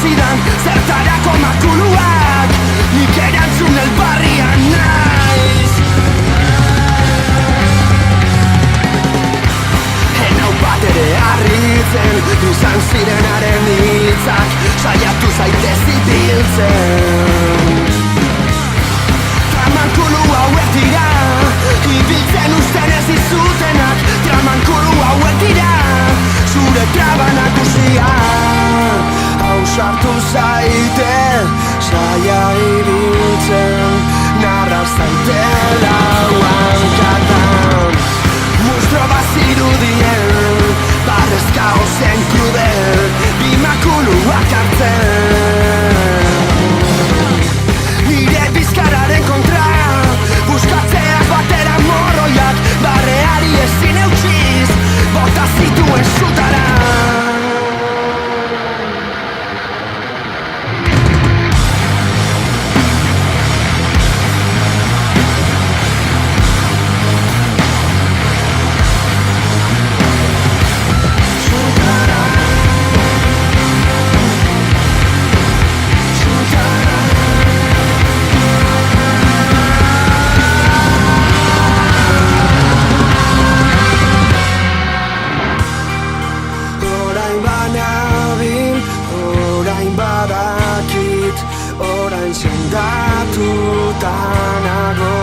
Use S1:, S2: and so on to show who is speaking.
S1: zidan zertarako makuluak, nik erantzun elbarrian naiz. Enau bat ere harritzen, izan zirenaren hitzak, saiatu zaitez ibiltzen. Tramankulu hauek dira, ibiltzen usten ez izutenak. Tramankulu hauek dira, zure traba nagusia. Ausartu zaite, saia ibiltzen, narra zaite lauankatan. Mustro bazirudien, barrezka ozen krudel, bimakuluak hartzen. Nire bizkarraren kontra, buskatzeak batera morroiak, barreari ezin eutxiz, bota zituen zutara. Orain badakit, orain sendatuta nago.